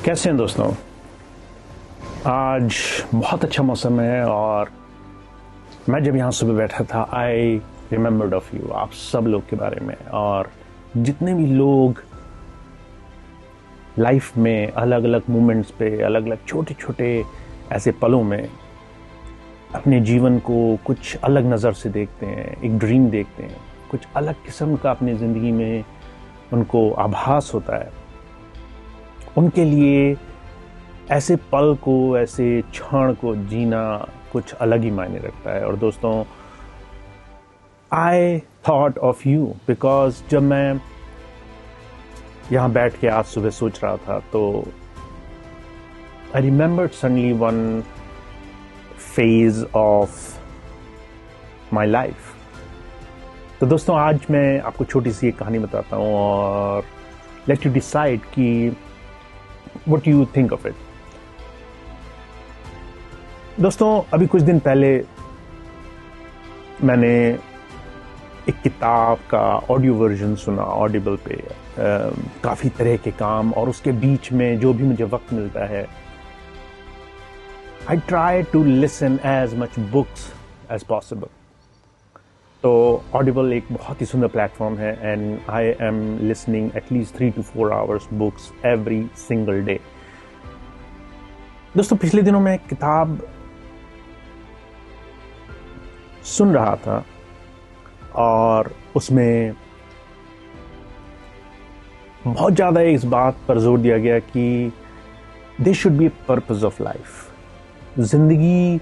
कैसे हैं दोस्तों। आज बहुत अच्छा मौसम है और मैं जब यहाँ सुबह बैठा था आई रिमेम्बर्ड ऑफ यू, आप सब लोग के बारे में। और जितने भी लोग लाइफ में अलग अलग मोमेंट्स पे, अलग अलग छोटे छोटे ऐसे पलों में अपने जीवन को कुछ अलग नज़र से देखते हैं, एक ड्रीम देखते हैं, कुछ अलग किस्म का अपनी ज़िंदगी में उनको आभास होता है, उनके लिए ऐसे पल को, ऐसे क्षण को जीना कुछ अलग ही मायने रखता है। और दोस्तों, I thought of you because जब मैं यहाँ बैठ के आज सुबह सोच रहा था तो I remembered suddenly one phase of my life. तो दोस्तों, आज मैं आपको छोटी सी एक कहानी बताता हूँ और लेट यू डिसाइड कि what you think of it. दोस्तों, अभी कुछ दिन पहले मैंने एक किताब का ऑडियो वर्जन सुना ऑडिबल पे। काफ़ी तरह के काम और उसके बीच में जो भी मुझे वक्त मिलता है I try to listen as much books as possible. तो ऑडिबल एक बहुत ही सुंदर प्लेटफॉर्म है and I am listening at least 3 to 4 hours books every single day. दोस्तों, पिछले दिनों में एक किताब सुन रहा था और उसमें बहुत ज़्यादा इस बात पर जोर दिया गया कि there should be a purpose of life. जिंदगी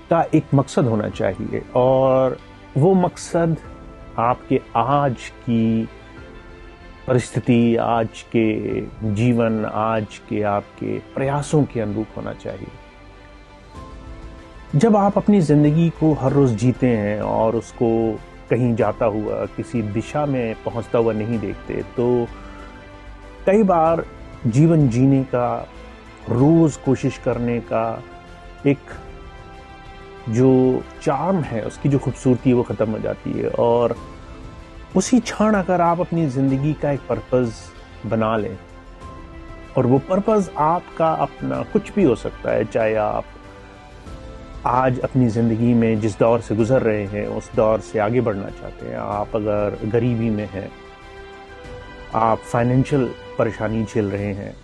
का एक मकसद होना चाहिए और वो मकसद आपके आज की परिस्थिति, आज के जीवन, आज के आपके प्रयासों के अनुरूप होना चाहिए। जब आप अपनी ज़िंदगी को हर रोज़ जीते हैं और उसको कहीं जाता हुआ, किसी दिशा में पहुंचता हुआ नहीं देखते, तो कई बार जीवन जीने का, रोज़ कोशिश करने का एक जो चार्म है, उसकी जो खूबसूरती है वो ख़त्म हो जाती है। और उसी क्षण अगर आप अपनी ज़िंदगी का एक पर्पस बना लें, और वो पर्पस आपका अपना कुछ भी हो सकता है, चाहे आप आज अपनी ज़िंदगी में जिस दौर से गुजर रहे हैं उस दौर से आगे बढ़ना चाहते हैं, आप अगर गरीबी में हैं, आप फाइनेंशियल परेशानी झेल रहे हैं,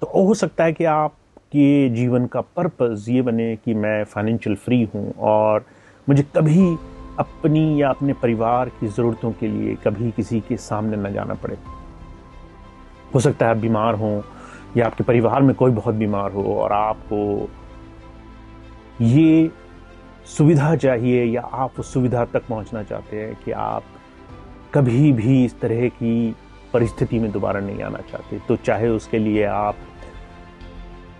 तो हो सकता है कि आपके जीवन का पर्पस ये बने कि मैं फाइनेंशियल फ्री हूँ और मुझे कभी अपनी या अपने परिवार की ज़रूरतों के लिए कभी किसी के सामने न जाना पड़े। हो सकता है आप बीमार हों या आपके परिवार में कोई बहुत बीमार हो और आपको ये सुविधा चाहिए या आप उस सुविधा तक पहुंचना चाहते हैं कि आप कभी भी इस तरह की परिस्थिति में दोबारा नहीं आना चाहते। तो चाहे उसके लिए आप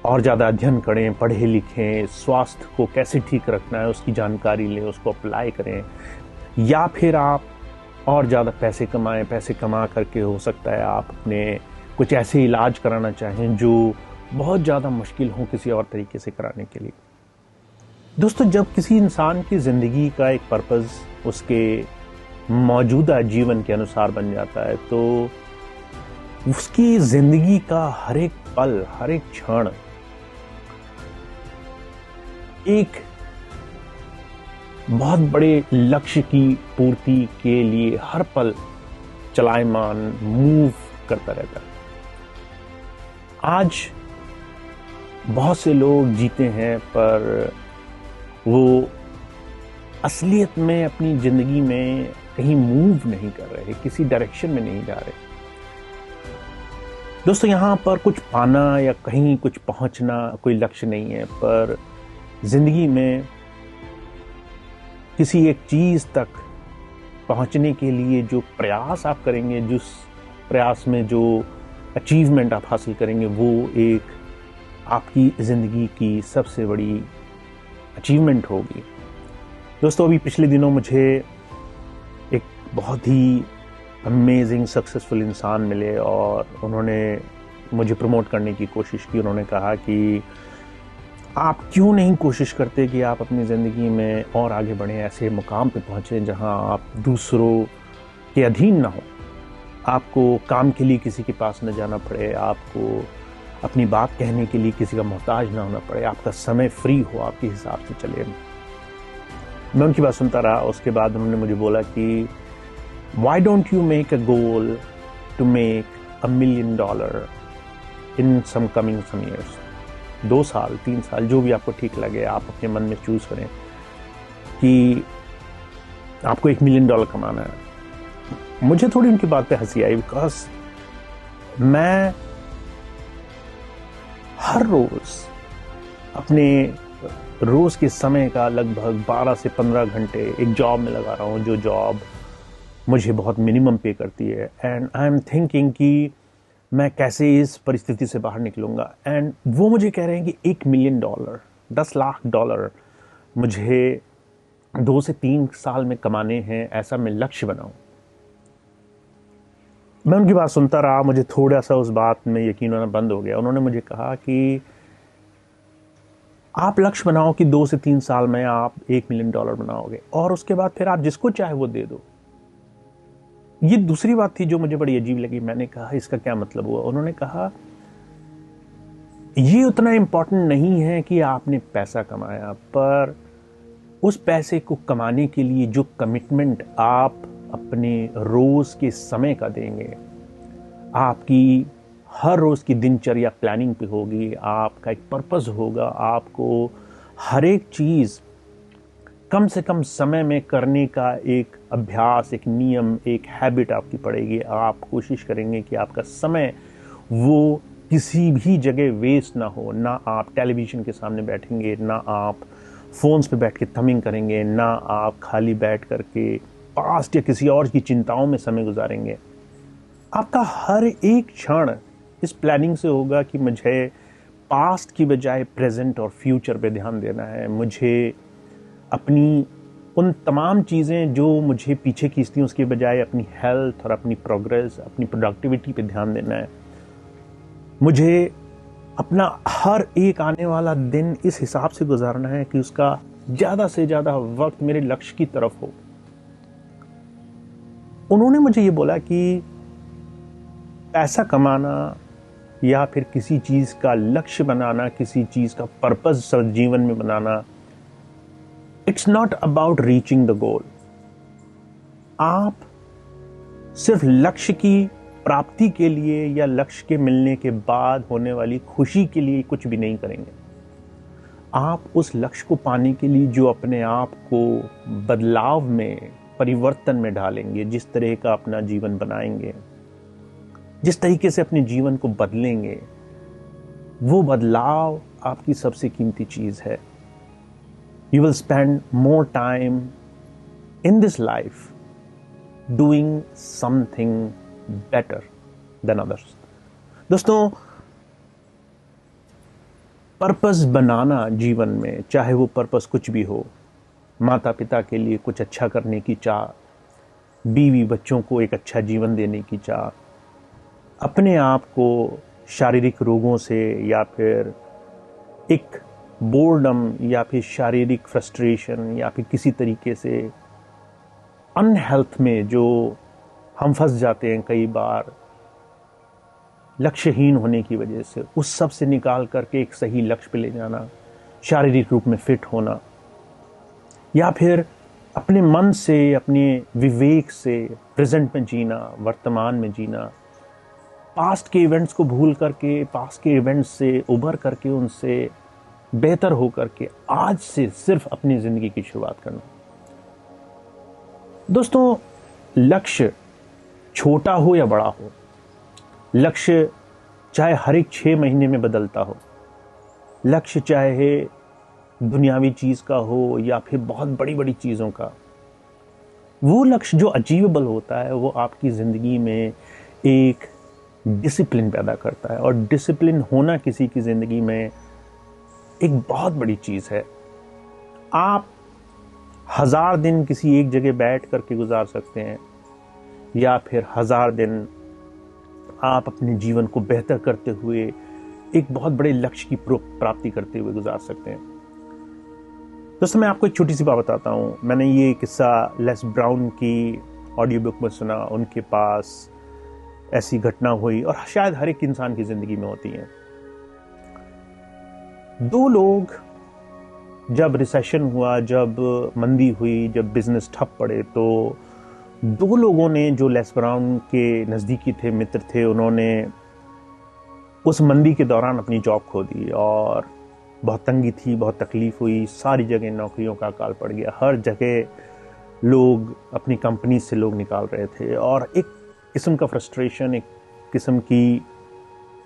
और ज़्यादा अध्ययन करें, पढ़े लिखें, स्वास्थ्य को कैसे ठीक रखना है उसकी जानकारी लें, उसको अप्लाई करें, या फिर आप और ज़्यादा पैसे कमाएं, पैसे कमा करके हो सकता है आप अपने कुछ ऐसे इलाज कराना चाहें जो बहुत ज़्यादा मुश्किल हो किसी और तरीके से कराने के लिए। दोस्तों, जब किसी इंसान की ज़िंदगी का एक पर्पस उसके मौजूदा जीवन के अनुसार बन जाता है तो उसकी ज़िंदगी का हर एक पल, हर एक क्षण एक बहुत बड़े लक्ष्य की पूर्ति के लिए हर पल चलायमान, मूव करता रहता है। आज बहुत से लोग जीते हैं पर वो असलियत में अपनी जिंदगी में कहीं मूव नहीं कर रहे, किसी डायरेक्शन में नहीं जा रहे। दोस्तों, यहाँ पर कुछ पाना या कहीं कुछ पहुंचना कोई लक्ष्य नहीं है, पर जिंदगी में किसी एक चीज तक पहुंचने के लिए जो प्रयास आप करेंगे, जिस प्रयास में जो अचीवमेंट आप हासिल करेंगे, वो एक आपकी जिंदगी की सबसे बड़ी अचीवमेंट होगी। दोस्तों, अभी पिछले दिनों मुझे एक बहुत ही अमेजिंग सक्सेसफुल इंसान मिले और उन्होंने मुझे प्रमोट करने की कोशिश की। उन्होंने कहा कि आप क्यों नहीं कोशिश करते कि आप अपनी ज़िंदगी में और आगे बढ़ें, ऐसे मुकाम पे पहुँचें जहाँ आप दूसरों के अधीन ना हो, आपको काम के लिए किसी के पास न जाना पड़े, आपको अपनी बात कहने के लिए किसी का मोहताज ना होना पड़े, आपका समय फ्री हो, आपके हिसाब से चले। मैं उनकी बात सुनता रहा। उसके बाद उन्होंने मुझे बोला कि why don't you make a goal to make $1 million in some coming some years. 2 साल 3 साल जो भी आपको ठीक लगे, आप अपने मन में चूज करें कि आपको $1 million कमाना है। मुझे थोड़ी उनकी बात पे हंसी आई, बिकॉज मैं हर रोज अपने रोज के समय का लगभग 12 से 15 घंटे एक जॉब में लगा रहा हूं, जो जॉब मुझे बहुत मिनिमम पे करती है। एंड आई एम थिंकिंग कि मैं कैसे इस परिस्थिति से बाहर निकलूंगा। एंड वो मुझे कह रहे हैं कि $1 million, $10 लाख मुझे 2 से 3 साल में कमाने हैं, ऐसा मैं लक्ष्य बनाऊं। मैं उनकी बात सुनता रहा। मुझे थोड़ा सा उस बात में यकीन होना बंद हो गया। उन्होंने मुझे कहा कि आप लक्ष्य बनाओ कि 2 से 3 साल में आप $1 million बनाओगे, और उसके बाद फिर आप जिसको चाहे वो दे दो। ये दूसरी बात थी जो मुझे बड़ी अजीब लगी। मैंने कहा इसका क्या मतलब हुआ? उन्होंने कहा ये उतना इंपॉर्टेंट नहीं है कि आपने पैसा कमाया, पर उस पैसे को कमाने के लिए जो कमिटमेंट आप अपने रोज के समय का देंगे, आपकी हर रोज की दिनचर्या प्लानिंग पे होगी, आपका एक पर्पस होगा, आपको हर एक चीज कम से कम समय में करने का एक अभ्यास, एक नियम, एक हैबिट आपकी पड़ेगी। आप कोशिश करेंगे कि आपका समय वो किसी भी जगह वेस्ट ना हो। ना आप टेलीविजन के सामने बैठेंगे, ना आप फोन्स पे बैठ के थमिंग करेंगे, ना आप खाली बैठ करके पास्ट या किसी और की चिंताओं में समय गुजारेंगे। आपका हर एक क्षण इस प्लानिंग से होगा कि मुझे पास्ट की बजाय प्रेजेंट और फ्यूचर पे ध्यान देना है। मुझे अपनी उन तमाम चीज़ें जो मुझे पीछे खींचती हैं उसके बजाय अपनी हेल्थ और अपनी प्रोग्रेस, अपनी प्रोडक्टिविटी पे ध्यान देना है। मुझे अपना हर एक आने वाला दिन इस हिसाब से गुजारना है कि उसका ज़्यादा से ज़्यादा वक्त मेरे लक्ष्य की तरफ हो। उन्होंने मुझे ये बोला कि पैसा कमाना या फिर किसी चीज़ का लक्ष्य बनाना, किसी चीज़ का पर्पस जीवन में बनाना, it's not about reaching the goal. आप सिर्फ लक्ष्य की प्राप्ति के लिए या लक्ष्य के मिलने के बाद होने वाली खुशी के लिए कुछ भी नहीं करेंगे। आप उस लक्ष्य को पाने के लिए जो अपने आप को बदलाव में, परिवर्तन में डालेंगे, जिस तरह का अपना जीवन बनाएंगे, जिस तरीके से अपने जीवन को बदलेंगे, वो बदलाव आपकी सबसे कीमती चीज है। You will spend more time in this life doing something better than others. दोस्तों, पर्पस बनाना जीवन में, चाहे वो पर्पस कुछ भी हो, माता पिता के लिए कुछ अच्छा करने की चाह, बीवी बच्चों को एक अच्छा जीवन देने की चाह, अपने आप को शारीरिक रोगों से या फिर एक बोर्डम या फिर शारीरिक फ्रस्ट्रेशन या फिर किसी तरीके से अनहेल्थ में जो हम फंस जाते हैं कई बार लक्ष्यहीन होने की वजह से, उस सब से निकाल करके एक सही लक्ष्य पे ले जाना, शारीरिक रूप में फिट होना, या फिर अपने मन से, अपने विवेक से प्रेजेंट में जीना, वर्तमान में जीना, पास्ट के इवेंट्स को भूल करके, पास्ट के इवेंट्स से उभर करके, उनसे बेहतर होकर के आज से सिर्फ अपनी जिंदगी की शुरुआत करना। दोस्तों, लक्ष्य छोटा हो या बड़ा हो, लक्ष्य चाहे हर एक 6 महीने में बदलता हो, लक्ष्य चाहे दुनियावी चीज का हो या फिर बहुत बड़ी बड़ी चीजों का, वो लक्ष्य जो अचीवेबल होता है वो आपकी जिंदगी में एक डिसिप्लिन पैदा करता है। और डिसिप्लिन होना किसी की जिंदगी में एक बहुत बड़ी चीज है। आप 1000 दिन किसी एक जगह बैठ करके गुजार सकते हैं, या फिर 1000 दिन आप अपने जीवन को बेहतर करते हुए एक बहुत बड़े लक्ष्य की प्राप्ति करते हुए गुजार सकते हैं। दोस्तों, मैं आपको एक छोटी सी बात बताता हूँ। मैंने ये किस्सा लेस ब्राउन की ऑडियो बुक में सुना। उनके पास ऐसी घटना हुई, और शायद हर एक इंसान की जिंदगी में होती है। दो लोग, जब रिसेशन हुआ, जब मंदी हुई, जब बिजनेस ठप पड़े, तो दो लोगों ने जो Les Brown के नज़दीकी थे, मित्र थे, उन्होंने उस मंदी के दौरान अपनी जॉब खो दी और बहुत तंगी थी, बहुत तकलीफ हुई, सारी जगह नौकरियों का अकाल पड़ गया, हर जगह लोग अपनी कंपनी से लोग निकाल रहे थे और एक किस्म का फ्रस्ट्रेशन, एक किस्म की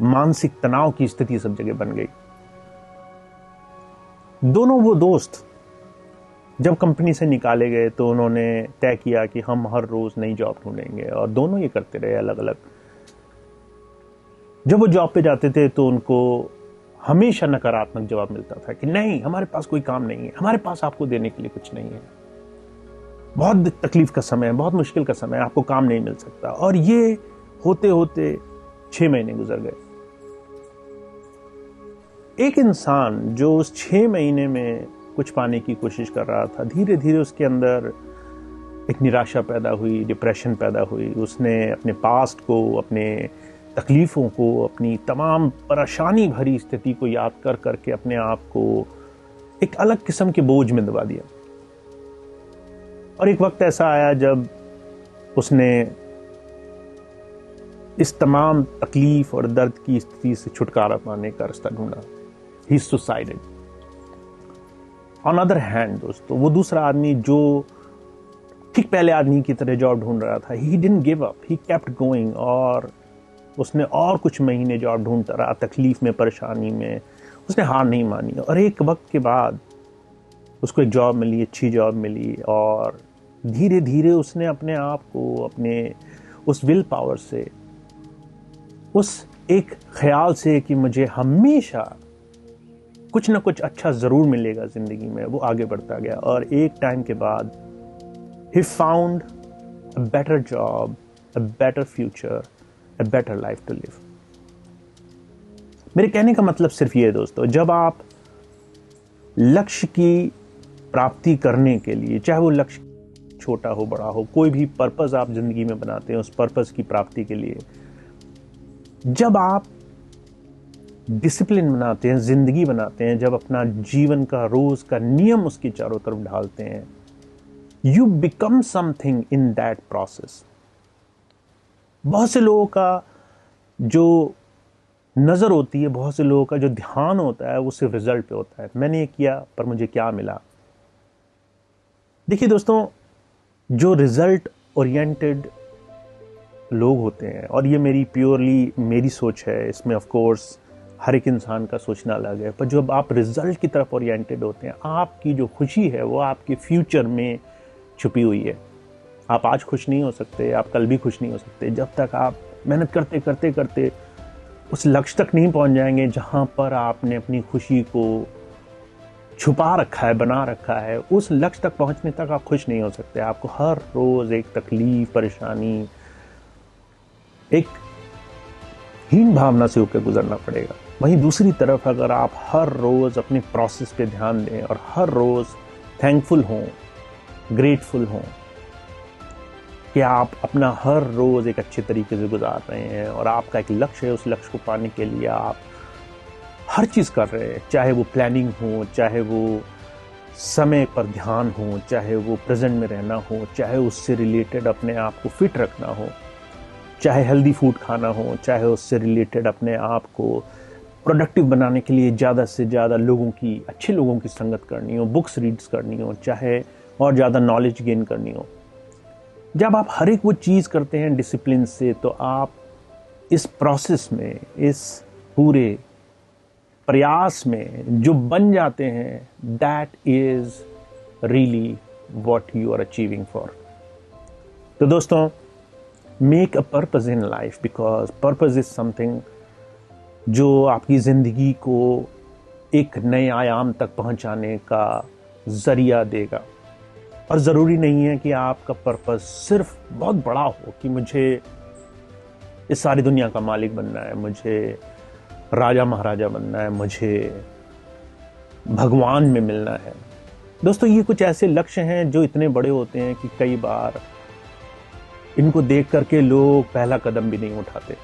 मानसिक तनाव की स्थिति सब जगह बन गई। दोनों वो दोस्त जब कंपनी से निकाले गए तो उन्होंने तय किया कि हम हर रोज नई जॉब ढूंढेंगे और दोनों ये करते रहे अलग अलग। जब वो जॉब पे जाते थे तो उनको हमेशा नकारात्मक जवाब मिलता था कि नहीं, हमारे पास कोई काम नहीं है, हमारे पास आपको देने के लिए कुछ नहीं है, बहुत तकलीफ का समय है, बहुत मुश्किल का समय है, आपको काम नहीं मिल सकता। और ये होते होते 6 महीने गुजर गए। एक इंसान जो उस 6 महीने में कुछ पाने की कोशिश कर रहा था, धीरे धीरे उसके अंदर एक निराशा पैदा हुई, डिप्रेशन पैदा हुई। उसने अपने पास्ट को, अपने तकलीफों को, अपनी तमाम परेशानी भरी स्थिति को याद कर करके अपने आप को एक अलग किस्म के बोझ में दबा दिया। और एक वक्त ऐसा आया जब उसने इस तमाम तकलीफ और दर्द की स्थिति से छुटकारा पाने का रास्ता ढूंढा। ही सुसाइडेड। ऑन अदर हैंड दोस्तों, वो दूसरा आदमी जो ठीक पहले आदमी की तरह जॉब ढूंढ रहा था, he didn't give up, he kept going, और उसने और कुछ महीने जॉब ढूंढता रहा, तकलीफ में, परेशानी में। उसने हार नहीं मानी और एक वक्त के बाद उसको एक जॉब मिली, अच्छी जॉब मिली, और धीरे धीरे उसने अपने आप को, अपने उस विल पावर से, उस एक ख्याल से कि मुझे हमेशा कुछ ना कुछ अच्छा जरूर मिलेगा जिंदगी में, वो आगे बढ़ता गया। और एक टाइम के बाद he found a better job, a better future, a better life to live. मेरे कहने का मतलब सिर्फ ये है दोस्तों, जब आप लक्ष्य की प्राप्ति करने के लिए, चाहे वो लक्ष्य छोटा हो बड़ा हो, कोई भी पर्पस आप जिंदगी में बनाते हैं, उस पर्पस की प्राप्ति के लिए जब आप डिसिप्लिन बनाते हैं, जिंदगी बनाते हैं, जब अपना जीवन का रोज का नियम उसकी चारों तरफ ढालते हैं, you become something in that process. बहुत से लोगों का जो नजर होती है, बहुत से लोगों का जो ध्यान होता है, वो सिर्फ रिजल्ट पे होता है। मैंने ये किया पर मुझे क्या मिला। देखिए दोस्तों, जो रिजल्ट ओरिएंटेड लोग होते हैं, और ये मेरी प्योरली मेरी सोच है, इसमें ऑफ कोर्स हर एक इंसान का सोचना अलग है, पर जब आप रिजल्ट की तरफ ओरिएंटेड होते हैं, आपकी जो खुशी है वो आपके फ्यूचर में छुपी हुई है। आप आज खुश नहीं हो सकते, आप कल भी खुश नहीं हो सकते, जब तक आप मेहनत करते करते करते उस लक्ष्य तक नहीं पहुंच जाएंगे जहां पर आपने अपनी खुशी को छुपा रखा है, बना रखा है। उस लक्ष्य तक पहुंचने तक आप खुश नहीं हो सकते। आपको हर रोज एक तकलीफ, परेशानी, एक हीन भावना से होकर गुजरना पड़ेगा। वहीं दूसरी तरफ अगर आप हर रोज अपने प्रोसेस पे ध्यान दें और हर रोज थैंकफुल हों, ग्रेटफुल हों कि आप अपना हर रोज एक अच्छे तरीके से गुजार रहे हैं और आपका एक लक्ष्य है, उस लक्ष्य को पाने के लिए आप हर चीज कर रहे हैं, चाहे वो प्लानिंग हो, चाहे वो समय पर ध्यान हो, चाहे वो प्रेजेंट में रहना हो, चाहे उससे रिलेटेड अपने आप को फिट रखना हो, चाहे हेल्दी फूड खाना हो, चाहे उससे रिलेटेड अपने आप को प्रोडक्टिव बनाने के लिए ज़्यादा से ज़्यादा लोगों की, अच्छे लोगों की संगत करनी हो, बुक्स रीड्स करनी हो, चाहे और ज़्यादा नॉलेज गेन करनी हो। जब आप हर एक वो चीज़ करते हैं डिसिप्लिन से, तो आप इस प्रोसेस में, इस पूरे प्रयास में जो बन जाते हैं, that is really what you are achieving for. तो दोस्तों, make a purpose in life, because purpose is something जो आपकी ज़िंदगी को एक नए आयाम तक पहुंचाने का जरिया देगा। और ज़रूरी नहीं है कि आपका पर्पस सिर्फ बहुत बड़ा हो कि मुझे इस सारी दुनिया का मालिक बनना है, मुझे राजा महाराजा बनना है, मुझे भगवान में मिलना है। दोस्तों, ये कुछ ऐसे लक्ष्य हैं जो इतने बड़े होते हैं कि कई बार इनको देख करके लोग पहला कदम भी नहीं उठाते।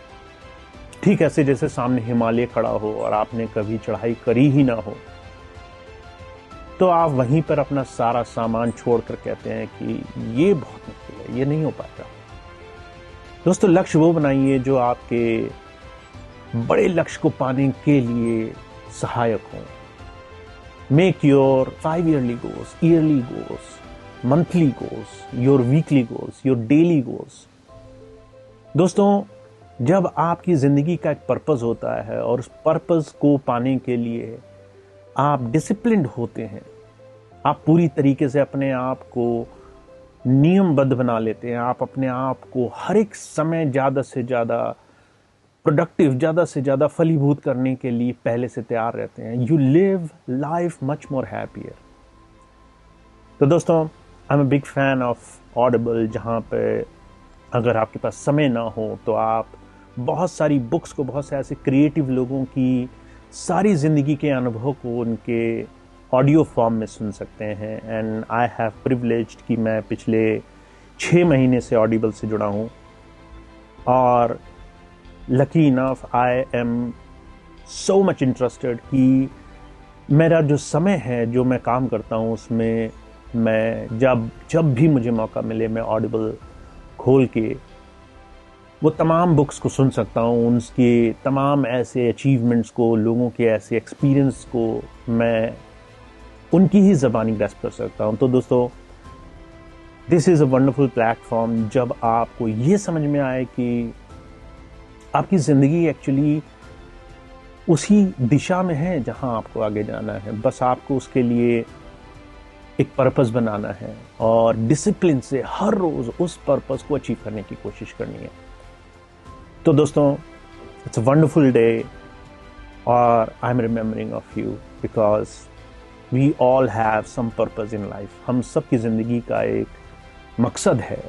ठीक ऐसे जैसे सामने हिमालय खड़ा हो और आपने कभी चढ़ाई करी ही ना हो, तो आप वहीं पर अपना सारा सामान छोड़कर कहते हैं कि ये बहुत मुश्किल है, ये नहीं हो पाएगा। दोस्तों, लक्ष्य वो बनाइए जो आपके बड़े लक्ष्य को पाने के लिए सहायक हो। Make your 5 yearly goals, yearly goals, monthly goals, your weekly goals, your daily goals. दोस्तों, जब आपकी जिंदगी का एक पर्पस होता है और उस पर्पस को पाने के लिए आप डिसिप्लिन्ड होते हैं, आप पूरी तरीके से अपने आप को नियमबद्ध बना लेते हैं, आप अपने आप को हर एक समय ज़्यादा से ज़्यादा प्रोडक्टिव, ज़्यादा से ज़्यादा फलीभूत करने के लिए पहले से तैयार रहते हैं, you live life much more happier. तो दोस्तों, I am a big fan of Audible, जहाँ पे अगर आपके पास समय ना हो तो आप बहुत सारी बुक्स को, बहुत से ऐसे क्रिएटिव लोगों की सारी ज़िंदगी के अनुभव को उनके ऑडियो फॉर्म में सुन सकते हैं। एंड आई हैव प्रिविलेज्ड कि मैं पिछले 6 महीने से ऑडिबल से जुड़ा हूँ, और lucky enough I am so much interested कि मेरा जो समय है, जो मैं काम करता हूँ, उसमें मैं जब भी मुझे मौका मिले मैं ऑडिबल खोल के वो तमाम बुक्स को सुन सकता हूँ, उनके तमाम ऐसे अचीवमेंट्स को, लोगों के ऐसे एक्सपीरियंस को मैं उनकी ही ज़बानी ग्रैस्प कर सकता हूँ। तो दोस्तों, this is a wonderful platform. जब आपको ये समझ में आए कि आपकी ज़िंदगी एक्चुअली उसी दिशा में है जहाँ आपको आगे जाना है, बस आपको उसके लिए एक पर्पस बनाना है और डिसिप्लिन से हर रोज़ उस पर्पस को अचीव करने की कोशिश करनी है। तो दोस्तों, इट्स अ वंडरफुल डे, और I am remembering of you because we all have some purpose in life. हम सब की ज़िंदगी का एक मकसद है,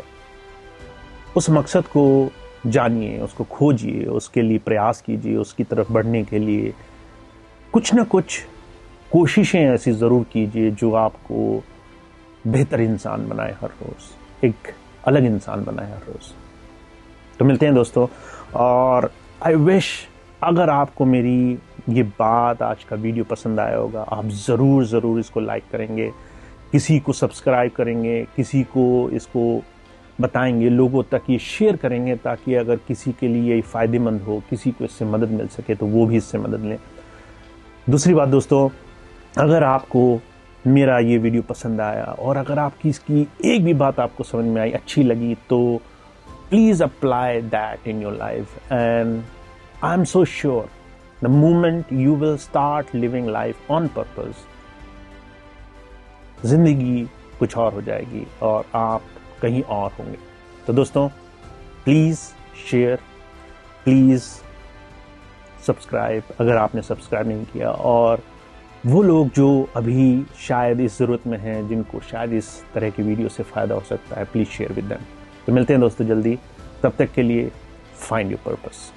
उस मकसद को जानिए, उसको खोजिए, उसके लिए प्रयास कीजिए, उसकी तरफ बढ़ने के लिए कुछ ना कुछ कोशिशें ऐसी ज़रूर कीजिए जो आपको बेहतर इंसान बनाए हर रोज़, एक अलग इंसान बनाए हर रोज़। तो मिलते हैं दोस्तों, और आई विश अगर आपको मेरी ये बात, आज का वीडियो पसंद आया होगा, आप ज़रूर इसको लाइक करेंगे, किसी को सब्सक्राइब करेंगे, किसी को इसको बताएंगे, लोगों तक ये शेयर करेंगे, ताकि अगर किसी के लिए ये फ़ायदेमंद हो, किसी को इससे मदद मिल सके तो वो भी इससे मदद लें। दूसरी बात दोस्तों, अगर आपको मेरा ये वीडियो पसंद आया और अगर आपकी इसकी एक भी बात आपको समझ में आई, अच्छी लगी, तो please apply that in your life. And I am so sure the moment you will start living life on purpose, जिंदगी कुछ और हो जाएगी और आप कहीं और होंगे। तो दोस्तों, प्लीज़ शेयर, प्लीज़ सब्सक्राइब अगर आपने सब्सक्राइब नहीं किया, और वो लोग जो अभी शायद इस ज़रूरत में हैं, जिनको शायद इस तरह की वीडियो से फ़ायदा हो सकता है, प्लीज़ शेयर विद देम। तो मिलते हैं दोस्तों जल्दी, तब तक के लिए फाइंड योर पर्पस।